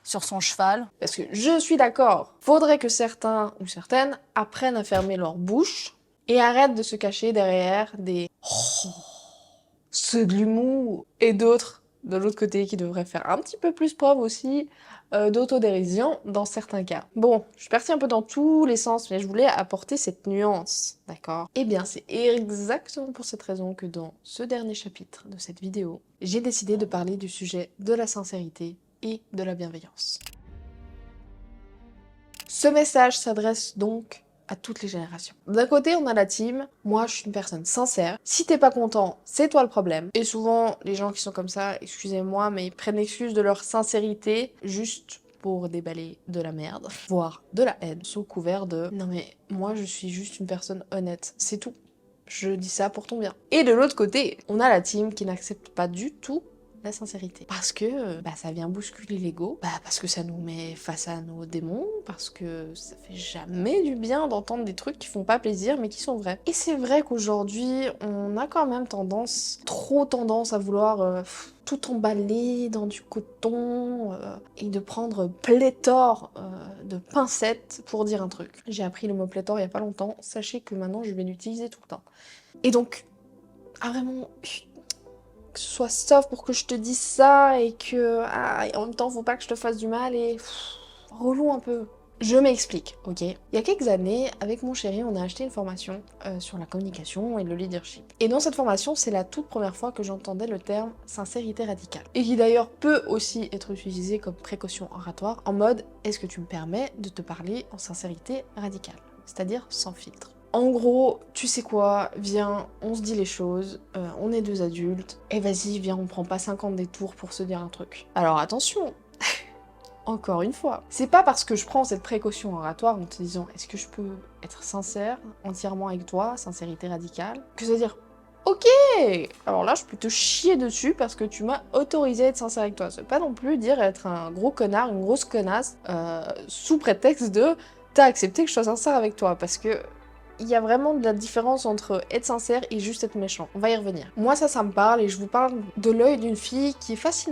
sur son cheval. Parce que je suis d'accord, faudrait que certains ou certaines apprennent à fermer leur bouche et arrêtent de se cacher derrière des ceux de l'humour et d'autres de l'autre côté qui devraient faire un petit peu plus preuve aussi d'autodérision dans certains cas. Bon, je suis partie un peu dans tous les sens, mais je voulais apporter cette nuance, d'accord? Eh bien, c'est exactement pour cette raison que dans ce dernier chapitre de cette vidéo, j'ai décidé de parler du sujet de la sincérité et de la bienveillance. Ce message s'adresse donc à toutes les générations. D'un côté, on a la team, moi je suis une personne sincère, si t'es pas content, c'est toi le problème. Et souvent, les gens qui sont comme ça, excusez-moi, mais ils prennent l'excuse de leur sincérité juste pour déballer de la merde, voire de la haine, sous couvert de « non mais moi je suis juste une personne honnête, c'est tout, je dis ça pour ton bien ». Et de l'autre côté, on a la team qui n'accepte pas du tout la sincérité. Parce que ça vient bousculer l'ego, parce que ça nous met face à nos démons, parce que ça fait jamais du bien d'entendre des trucs qui font pas plaisir mais qui sont vrais. Et c'est vrai qu'aujourd'hui, on a quand même trop tendance à vouloir tout emballer dans du coton et de prendre pléthore de pincettes pour dire un truc. J'ai appris le mot pléthore il y a pas longtemps, sachez que maintenant je vais l'utiliser tout le temps. Et donc, vraiment... que ce soit soft pour que je te dise ça et que en même temps faut pas que je te fasse du mal et relou un peu. Je m'explique, ok? Il y a quelques années, avec mon chéri, on a acheté une formation sur la communication et le leadership. Et dans cette formation, c'est la toute première fois que j'entendais le terme sincérité radicale. Et qui d'ailleurs peut aussi être utilisé comme précaution oratoire, en mode « est-ce que tu me permets de te parler en sincérité radicale ?» C'est-à-dire sans filtre. En gros, tu sais quoi, viens, on se dit les choses, on est deux adultes, et vas-y, viens, on prend pas 50 détours pour se dire un truc. Alors attention, encore une fois, c'est pas parce que je prends cette précaution oratoire en te disant est-ce que je peux être sincère entièrement avec toi, sincérité radicale, que ça veut dire ok, alors là je peux te chier dessus parce que tu m'as autorisé à être sincère avec toi. Ça veut pas non plus dire être un gros connard, une grosse connasse, sous prétexte de t'as accepté que je sois sincère avec toi, parce que il y a vraiment de la différence entre être sincère et juste être méchant. On va y revenir. Moi ça me parle et je vous parle de l'œil d'une fille qui est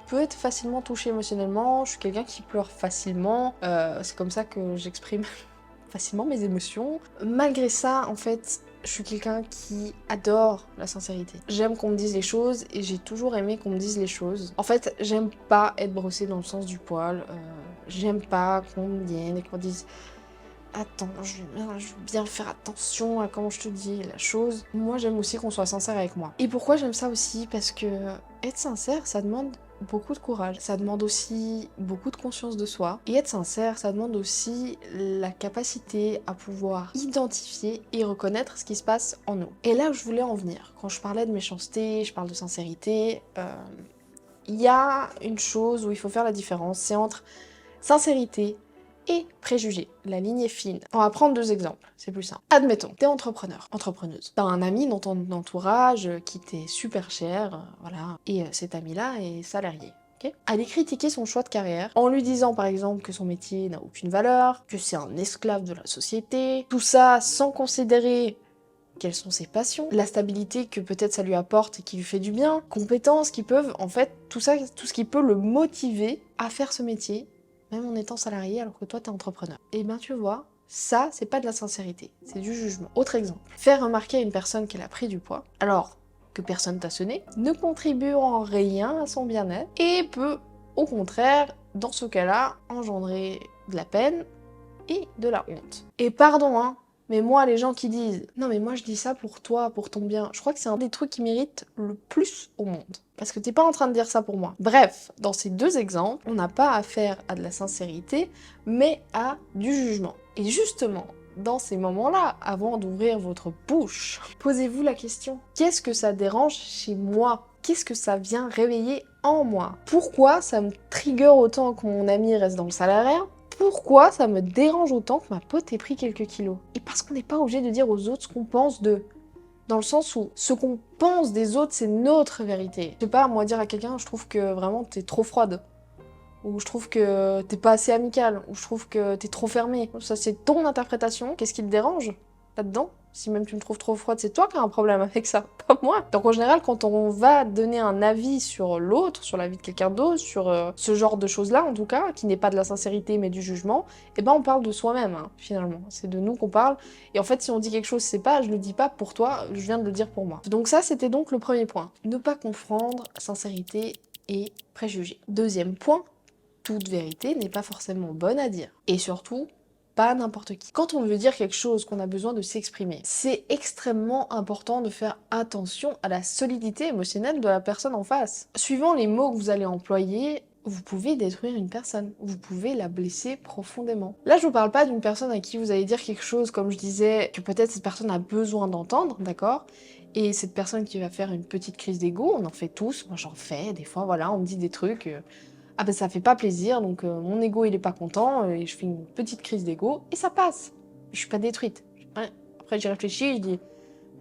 peut être facilement touchée émotionnellement. Je suis quelqu'un qui pleure facilement. C'est comme ça que j'exprime facilement mes émotions. Malgré ça, en fait, je suis quelqu'un qui adore la sincérité. J'aime qu'on me dise les choses et j'ai toujours aimé qu'on me dise les choses. En fait, j'aime pas être brossée dans le sens du poil. J'aime pas qu'on me vienne et qu'on dise attends, je vais bien faire attention à comment je te dis la chose. Moi, j'aime aussi qu'on soit sincère avec moi. Et pourquoi j'aime ça aussi? Parce que être sincère, ça demande beaucoup de courage. Ça demande aussi beaucoup de conscience de soi. Et être sincère, ça demande aussi la capacité à pouvoir identifier et reconnaître ce qui se passe en nous. Et là où je voulais en venir, quand je parlais de méchanceté, je parle de sincérité, il y a une chose où il faut faire la différence, c'est entre sincérité et préjugés. La ligne est fine. On va prendre deux exemples, c'est plus simple. Admettons, t'es entrepreneur, entrepreneuse. T'as un ami dans ton entourage qui t'est super cher, voilà, et cet ami-là est salarié. Okay. Aller critiquer son choix de carrière en lui disant par exemple que son métier n'a aucune valeur, que c'est un esclave de la société, tout ça sans considérer quelles sont ses passions, la stabilité que peut-être ça lui apporte et qui lui fait du bien, compétences qui peuvent, en fait, tout ça, tout ce qui peut le motiver à faire ce métier même en étant salarié alors que toi t'es entrepreneur. Et ben tu vois, ça c'est pas de la sincérité, c'est du jugement. Autre exemple, faire remarquer à une personne qu'elle a pris du poids, alors que personne t'a sonné, ne contribue en rien à son bien-être et peut au contraire, dans ce cas-là, engendrer de la peine et de la honte. Et pardon, hein, mais moi, les gens qui disent « Non mais moi je dis ça pour toi, pour ton bien », je crois que c'est un des trucs qui mérite le plus au monde. Parce que t'es pas en train de dire ça pour moi. Bref, dans ces deux exemples, on n'a pas affaire à de la sincérité, mais à du jugement. Et justement, dans ces moments-là, avant d'ouvrir votre bouche, posez-vous la question « Qu'est-ce que ça dérange chez moi ? Qu'est-ce que ça vient réveiller en moi ? Pourquoi ça me trigger autant que mon ami reste dans le salariat ? Pourquoi ça me dérange autant que ma pote ait pris quelques kilos ? Et parce qu'on n'est pas obligé de dire aux autres ce qu'on pense d'eux. Dans le sens où ce qu'on pense des autres, c'est notre vérité. Je sais pas, moi dire à quelqu'un, je trouve que vraiment t'es trop froide. Ou je trouve que t'es pas assez amicale. Ou je trouve que t'es trop fermée. Ça, c'est ton interprétation. Qu'est-ce qui te dérange là-dedans ? Si même tu me trouves trop froide, c'est toi qui as un problème avec ça, pas moi. Donc en général, quand on va donner un avis sur l'autre, sur la vie de quelqu'un d'autre, sur ce genre de choses-là en tout cas, qui n'est pas de la sincérité mais du jugement, eh ben on parle de soi-même, hein, finalement. C'est de nous qu'on parle. Et en fait, si on dit quelque chose, c'est pas, je le dis pas pour toi, je viens de le dire pour moi. Donc ça, c'était donc le premier point. Ne pas confondre sincérité et préjugés. Deuxième point, toute vérité n'est pas forcément bonne à dire. Et surtout, pas n'importe qui. Quand on veut dire quelque chose, qu'on a besoin de s'exprimer, c'est extrêmement important de faire attention à la solidité émotionnelle de la personne en face. Suivant les mots que vous allez employer, vous pouvez détruire une personne, vous pouvez la blesser profondément. Là, je vous parle pas d'une personne à qui vous allez dire quelque chose, comme je disais, que peut-être cette personne a besoin d'entendre, d'accord ? Et cette personne qui va faire une petite crise d'ego, on en fait tous, moi j'en fais, des fois, voilà, on me dit des trucs... Ah ben ça fait pas plaisir, donc mon ego il est pas content, et je fais une petite crise d'ego, et ça passe. Je suis pas détruite. Ouais. Après j'y réfléchis, je dis,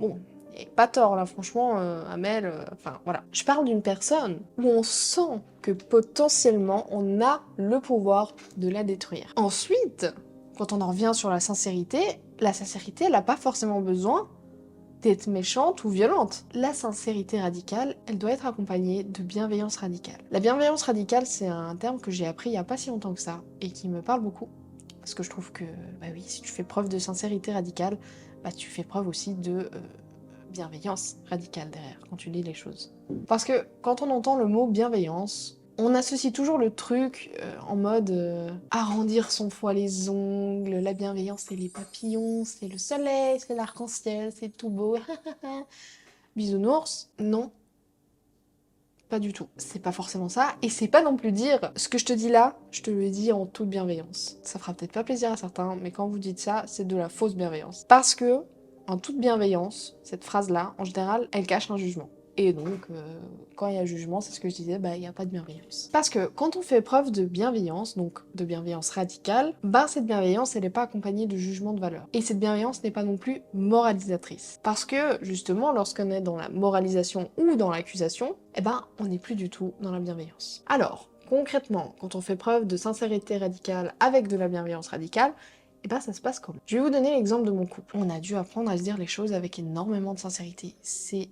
bon, il n'y a pas tort là, franchement, Amel, enfin voilà. Je parle d'une personne où on sent que potentiellement on a le pouvoir de la détruire. Ensuite, quand on en revient sur la sincérité elle n'a pas forcément besoin d'être méchante ou violente. La sincérité radicale, elle doit être accompagnée de bienveillance radicale. La bienveillance radicale, c'est un terme que j'ai appris il y a pas si longtemps que ça, et qui me parle beaucoup. Parce que je trouve que, bah oui, si tu fais preuve de sincérité radicale, bah tu fais preuve aussi de bienveillance radicale derrière, quand tu dis les choses. Parce que quand on entend le mot bienveillance, on associe toujours le truc en mode arrondir son poil les ongles, la bienveillance c'est les papillons, c'est le soleil, c'est l'arc-en-ciel, c'est tout beau. Bisounours, non. Pas du tout. C'est pas forcément ça, et c'est pas non plus dire ce que je te dis là, je te le dis en toute bienveillance. Ça fera peut-être pas plaisir à certains, mais quand vous dites ça, c'est de la fausse bienveillance. Parce que, en toute bienveillance, cette phrase-là, en général, elle cache un jugement. Et donc, quand il y a jugement, c'est ce que je disais, bah il n'y a pas de bienveillance. Parce que quand on fait preuve de bienveillance, donc de bienveillance radicale, bah cette bienveillance, elle n'est pas accompagnée de jugement de valeur. Et cette bienveillance n'est pas non plus moralisatrice. Parce que, justement, lorsqu'on est dans la moralisation ou dans l'accusation, eh ben, on n'est plus du tout dans la bienveillance. Alors, concrètement, quand on fait preuve de sincérité radicale avec de la bienveillance radicale, et ben ça se passe comment ? Je vais vous donner l'exemple de mon couple. On a dû apprendre à se dire les choses avec énormément de sincérité. C'est...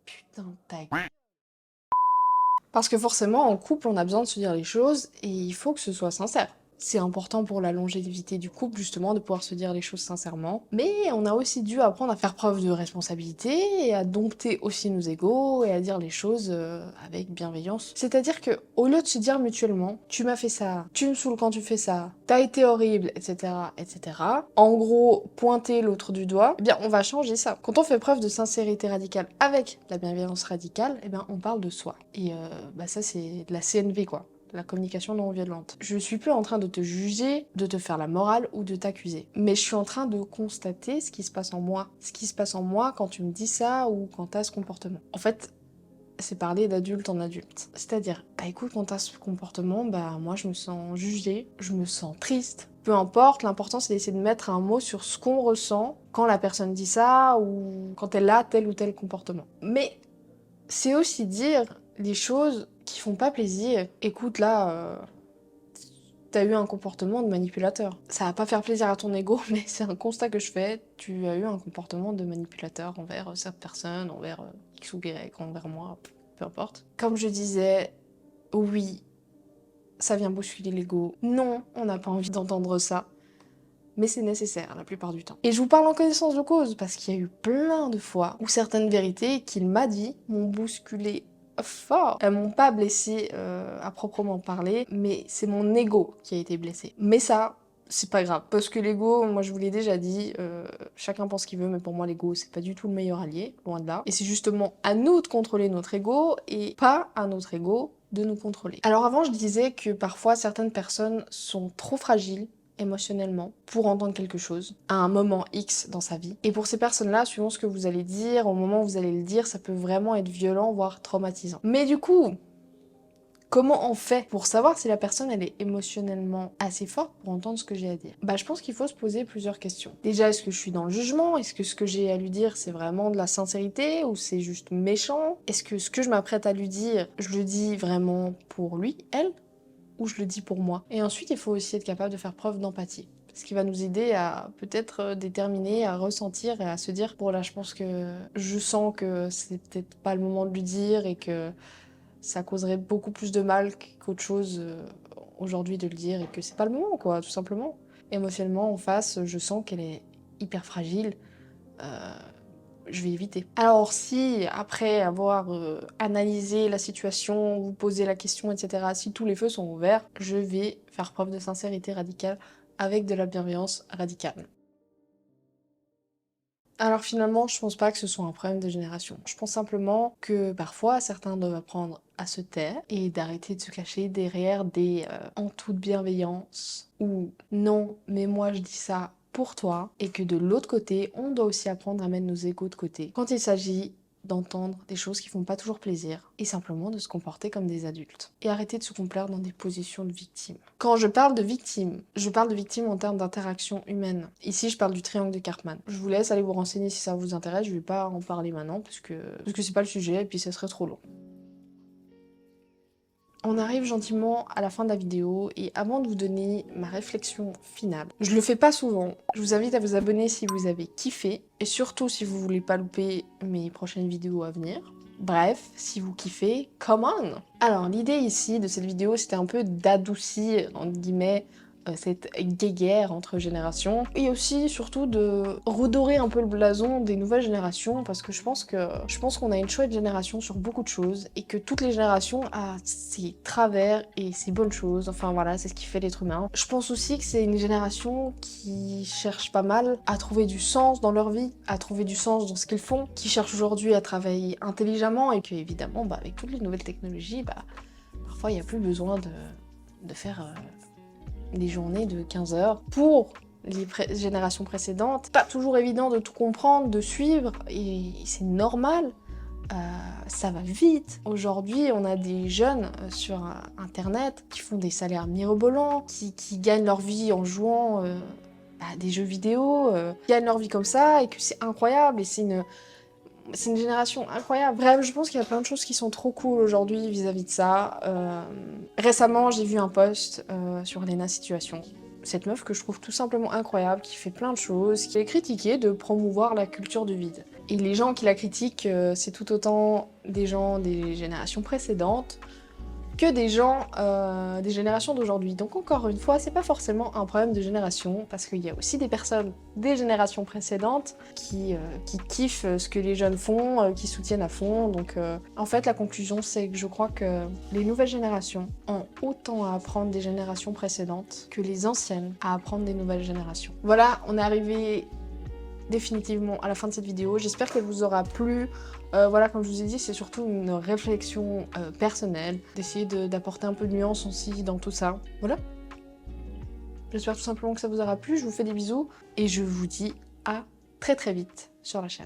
putain de tag. Parce que forcément, en couple, on a besoin de se dire les choses, et il faut que ce soit sincère. C'est important pour la longévité du couple, justement, de pouvoir se dire les choses sincèrement. Mais on a aussi dû apprendre à faire preuve de responsabilité, et à dompter aussi nos égos, et à dire les choses avec bienveillance. C'est-à-dire que, au lieu de se dire mutuellement, tu m'as fait ça, tu me saoules quand tu fais ça, t'as été horrible, etc., etc., en gros, pointer l'autre du doigt, eh bien, on va changer ça. Quand on fait preuve de sincérité radicale avec la bienveillance radicale, eh bien, on parle de soi. Et bah ça, c'est de la CNV, quoi. La communication non violente. Je suis plus en train de te juger, de te faire la morale ou de t'accuser. Mais je suis en train de constater ce qui se passe en moi. Ce qui se passe en moi quand tu me dis ça ou quand t'as ce comportement. En fait, c'est parler d'adulte en adulte. C'est-à-dire, bah écoute, quand t'as ce comportement, bah moi je me sens jugée, je me sens triste. Peu importe, l'important c'est d'essayer de mettre un mot sur ce qu'on ressent quand la personne dit ça ou quand elle a tel ou tel comportement. Mais c'est aussi dire les choses qui font pas plaisir. Écoute là, t'as eu un comportement de manipulateur. Ça va pas faire plaisir à ton ego, mais c'est un constat que je fais. Tu as eu un comportement de manipulateur envers cette personne, envers X ou Y, envers moi, peu importe. Comme je disais, oui, ça vient bousculer l'ego. Non, on n'a pas envie d'entendre ça. Mais c'est nécessaire la plupart du temps. Et je vous parle en connaissance de cause, parce qu'il y a eu plein de fois où certaines vérités qu'il m'a dit m'ont bousculé fort. Elles m'ont pas blessée à proprement parler, mais c'est mon ego qui a été blessé. Mais ça, c'est pas grave, parce que l'ego, moi je vous l'ai déjà dit, chacun pense ce qu'il veut, mais pour moi l'ego c'est pas du tout le meilleur allié, loin de là. Et c'est justement à nous de contrôler notre ego, et pas à notre ego de nous contrôler. Alors avant je disais que parfois certaines personnes sont trop fragiles émotionnellement pour entendre quelque chose à un moment X dans sa vie. Et pour ces personnes-là, suivant ce que vous allez dire, au moment où vous allez le dire, ça peut vraiment être violent, voire traumatisant. Mais du coup, comment on fait pour savoir si la personne elle est émotionnellement assez forte pour entendre ce que j'ai à dire? Bah je pense qu'il faut se poser plusieurs questions. Déjà, est-ce que je suis dans le jugement? Est-ce que ce que j'ai à lui dire c'est vraiment de la sincérité ou c'est juste méchant? Est-ce que ce que je m'apprête à lui dire, je le dis vraiment pour lui, elle? Ou je le dis pour moi. Et ensuite, il faut aussi être capable de faire preuve d'empathie. Ce qui va nous aider à peut-être déterminer, à ressentir et à se dire, bon là, je pense que je sens que c'est peut-être pas le moment de lui dire et que ça causerait beaucoup plus de mal qu'autre chose aujourd'hui de le dire et que c'est pas le moment, quoi, tout simplement. Émotionnellement, en face, je sens qu'elle est hyper fragile. Je vais éviter. Alors si, après avoir analysé la situation, vous posez la question, etc., si tous les feux sont ouverts, je vais faire preuve de sincérité radicale avec de la bienveillance radicale. Alors finalement, je pense pas que ce soit un problème de génération. Je pense simplement que parfois, certains doivent apprendre à se taire et d'arrêter de se cacher derrière des en toute bienveillance ou non, mais moi je dis ça pour toi, et que de l'autre côté, on doit aussi apprendre à mettre nos égos de côté quand il s'agit d'entendre des choses qui font pas toujours plaisir et simplement de se comporter comme des adultes et arrêter de se complaire dans des positions de victime. Quand je parle de victime en termes d'interaction humaine. Ici, je parle du triangle de Karpman. Je vous laisse aller vous renseigner si ça vous intéresse, je vais pas en parler maintenant parce que c'est pas le sujet et puis ça serait trop long. On arrive gentiment à la fin de la vidéo et avant de vous donner ma réflexion finale, je le fais pas souvent, je vous invite à vous abonner si vous avez kiffé et surtout si vous voulez pas louper mes prochaines vidéos à venir. Bref, si vous kiffez, come on! Alors l'idée ici de cette vidéo c'était un peu d'adoucir, entre guillemets, cette guéguerre entre générations et aussi surtout de redorer un peu le blason des nouvelles générations parce que je pense qu'on a une chouette génération sur beaucoup de choses et que toutes les générations ont ses travers et ses bonnes choses, enfin voilà, c'est ce qui fait l'être humain. Je pense aussi que c'est une génération qui cherche pas mal à trouver du sens dans leur vie, à trouver du sens dans ce qu'ils font, qui cherche aujourd'hui à travailler intelligemment et que évidemment avec toutes les nouvelles technologies, parfois il n'y a plus besoin de faire des journées de 15 heures. Pour les générations précédentes, pas toujours évident de tout comprendre, de suivre, et c'est normal, ça va vite. Aujourd'hui, on a des jeunes sur internet qui font des salaires mirobolants, qui gagnent leur vie en jouant à des jeux vidéo, qui gagnent leur vie comme ça, et que c'est incroyable, et c'est une génération incroyable. Bref, je pense qu'il y a plein de choses qui sont trop cool aujourd'hui vis-à-vis de ça. Récemment, j'ai vu un post sur Lena Situation. Cette meuf que je trouve tout simplement incroyable, qui fait plein de choses, qui est critiquée de promouvoir la culture du vide. Et les gens qui la critiquent, c'est tout autant des gens des générations précédentes que des gens des générations d'aujourd'hui. Donc encore une fois, c'est pas forcément un problème de génération, parce qu'il y a aussi des personnes des générations précédentes qui kiffent ce que les jeunes font, qui soutiennent à fond. Donc en fait, la conclusion, c'est que je crois que les nouvelles générations ont autant à apprendre des générations précédentes que les anciennes à apprendre des nouvelles générations. Voilà, on est arrivé définitivement à la fin de cette vidéo. J'espère qu'elle vous aura plu. Voilà, comme je vous ai dit, c'est surtout une réflexion personnelle, d'essayer d'apporter un peu de nuance aussi dans tout ça. Voilà. J'espère tout simplement que ça vous aura plu. Je vous fais des bisous et je vous dis à très très vite sur la chaîne.